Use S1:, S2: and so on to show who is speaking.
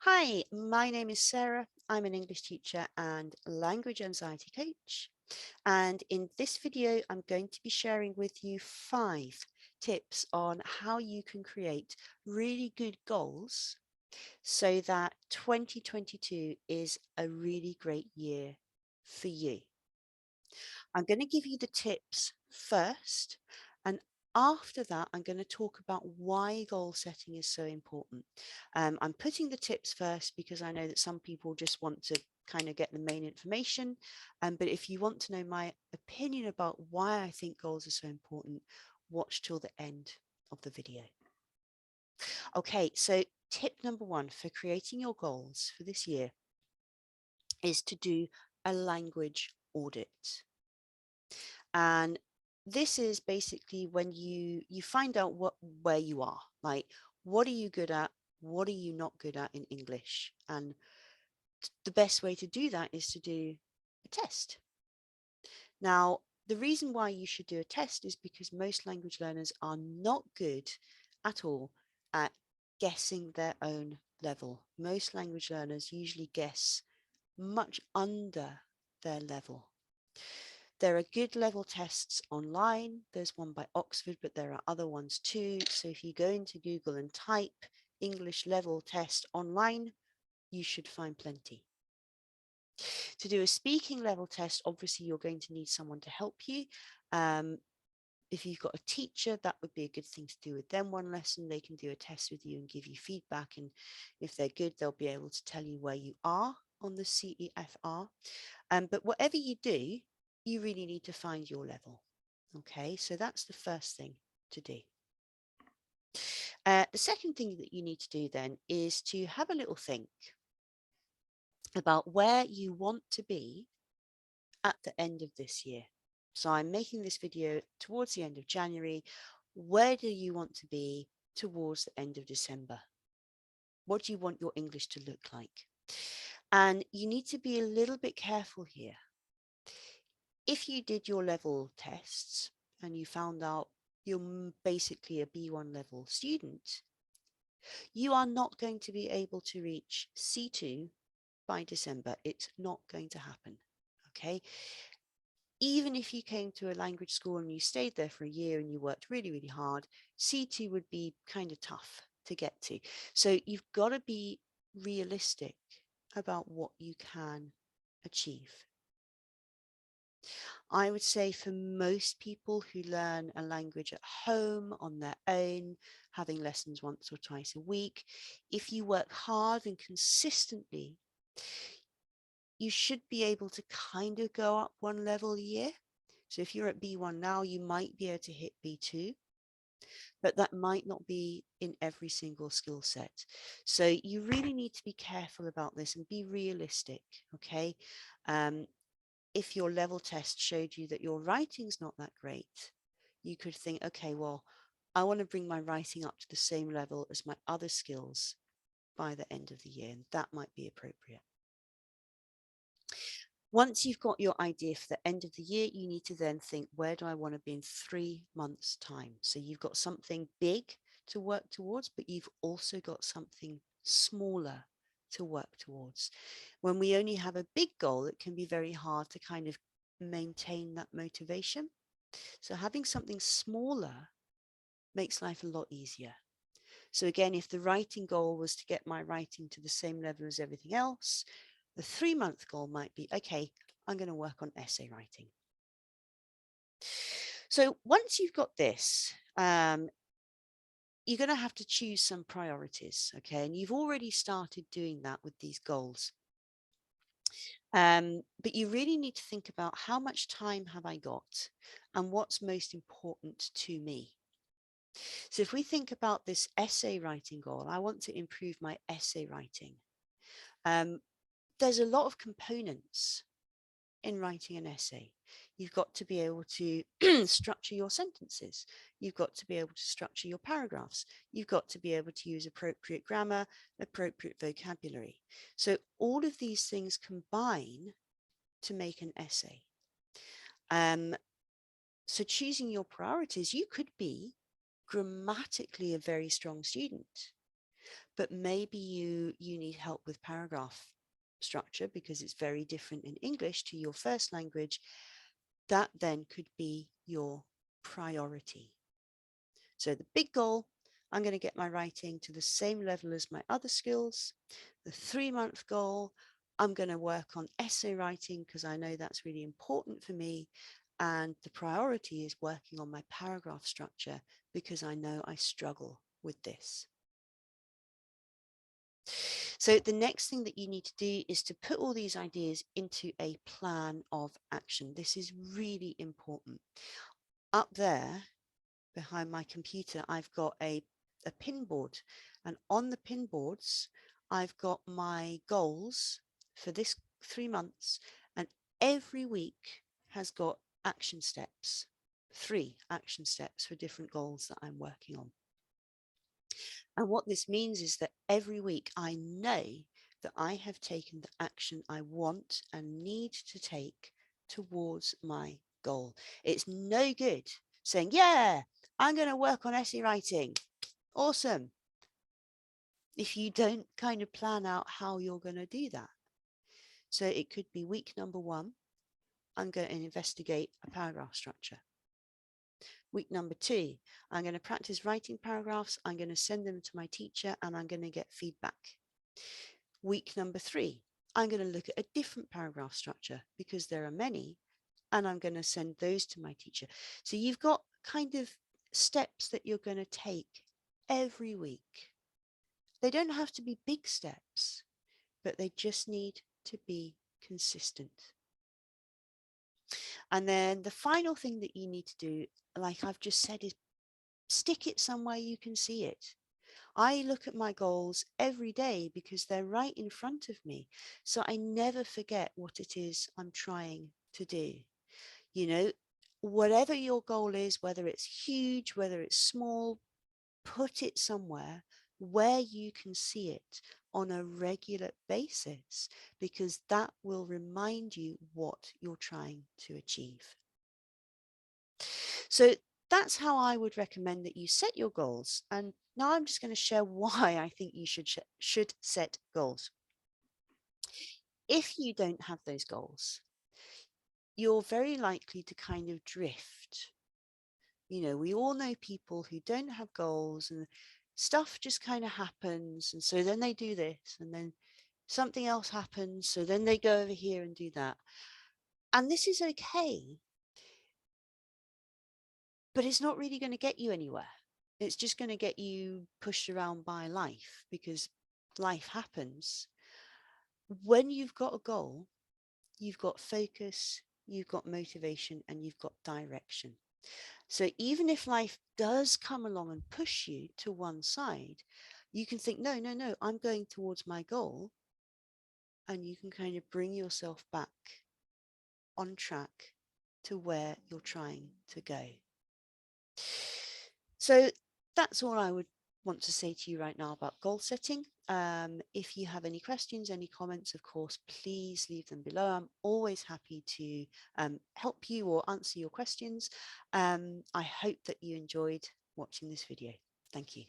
S1: Hi, my name is Sarah. I'm an English teacher and language anxiety coach. And in this video, I'm going to be sharing with you 5 tips on how you can create really good goals so that 2022 is a really great year for you. I'm going to give you the tips first, and after that, I'm going to talk about why goal setting is so important. I'm putting the tips first because I know that some people just want to kind of get the main information. But if you want to know my opinion about why I think goals are so important, watch till the end of the video. Okay, so tip number 1 for creating your goals for this year is to do a language audit. And this is basically when you find out where you are, like what are you good at, what are you not good at in English, and the best way to do that is to do a test. Now, the reason why you should do a test is because most language learners are not good at all at guessing their own level. Most language learners usually guess much under their level. There are good level tests online. There's one by Oxford, but there are other ones too. So if you go into Google and type English level test online, you should find plenty. To do a speaking level test, obviously you're going to need someone to help you. If you've got a teacher, that would be a good thing to do with them one lesson. They can do a test with you and give you feedback. And if they're good, they'll be able to tell you where you are on the CEFR. But whatever you do, you really need to find your level. Okay, so that's the first thing to do. The second thing that you need to do then is to have a little think about where you want to be at the end of this year. So I'm making this video towards the end of January. Where do you want to be towards the end of December? What do you want your English to look like? And you need to be a little bit careful here. If you did your level tests and you found out you're basically a B1 level student, you are not going to be able to reach C2 by December. It's not going to happen. Okay. Even if you came to a language school and you stayed there for a year and you worked really, really hard, C2 would be kind of tough to get to. So you've got to be realistic about what you can achieve. I would say for most people who learn a language at home on their own, having lessons once or twice a week, if you work hard and consistently, you should be able to kind of go up one level a year. So if you're at B1 now, you might be able to hit B2, but that might not be in every single skill set. So you really need to be careful about this and be realistic, okay? If your level test showed you that your writing's not that great, you could think, okay, well, I want to bring my writing up to the same level as my other skills by the end of the year, and that might be appropriate. Once you've got your idea for the end of the year, you need to then think, where do I want to be in 3 months' time? So you've got something big to work towards, but you've also got something smaller to work towards. When we only have a big goal, it can be very hard to kind of maintain that motivation. So having something smaller makes life a lot easier. So again, if the writing goal was to get my writing to the same level as everything else, the 3-month goal might be, okay, I'm going to work on essay writing. So once you've got this, you're going to have to choose some priorities, okay? And you've already started doing that with these goals. But you really need to think about how much time have I got and what's most important to me. So if we think about this essay writing goal, I want to improve my essay writing. There's a lot of components in writing an essay. You've got to be able to structure your sentences. You've got to be able to structure your paragraphs. You've got to be able to use appropriate grammar, appropriate vocabulary. So all of these things combine to make an essay. So choosing your priorities, you could be grammatically a very strong student, but maybe you need help with paragraph structure because it's very different in English to your first language. That then could be your priority. So the big goal, I'm going to get my writing to the same level as my other skills. The 3-month goal, I'm going to work on essay writing because I know that's really important for me. And the priority is working on my paragraph structure because I know I struggle with this. So the next thing that you need to do is to put all these ideas into a plan of action. This is really important. Up there behind my computer, I've got a pin board, and on the pin boards, I've got my goals for this 3 months, and every week has got action steps, 3 action steps for different goals that I'm working on. And what this means is that every week I know that I have taken the action I want and need to take towards my goal. It's no good saying, yeah, I'm going to work on essay writing. Awesome. If you don't kind of plan out how you're going to do that. So it could be week number 1, I'm going to investigate a paragraph structure. Week number 2, I'm going to practice writing paragraphs. I'm going to send them to my teacher and I'm going to get feedback. Week number 3, I'm going to look at a different paragraph structure because there are many, and I'm going to send those to my teacher. So you've got kind of steps that you're going to take every week. They don't have to be big steps, but they just need to be consistent. And then the final thing that you need to do, like I've just said, is stick it somewhere you can see it. I look at my goals every day because they're right in front of me. So I never forget what it is I'm trying to do. You know, whatever your goal is, whether it's huge, whether it's small, put it somewhere where you can see it on a regular basis, because that will remind you what you're trying to achieve. So that's how I would recommend that you set your goals. And now I'm just going to share why I think you should set goals. If you don't have those goals, you're very likely to kind of drift. You know, we all know people who don't have goals and stuff just kind of happens. And so then they do this and then something else happens. So then they go over here and do that. And this is okay, but it's not really going to get you anywhere. It's just going to get you pushed around by life because life happens. When you've got a goal, you've got focus, you've got motivation, and you've got direction. So even if life does come along and push you to one side, you can think, no, no, no, I'm going towards my goal. And you can kind of bring yourself back on track to where you're trying to go. So that's all I would want to say to you right now about goal setting. If you have any questions, any comments, of course, please leave them below. I'm always happy to help you or answer your questions. I hope that you enjoyed watching this video. Thank you.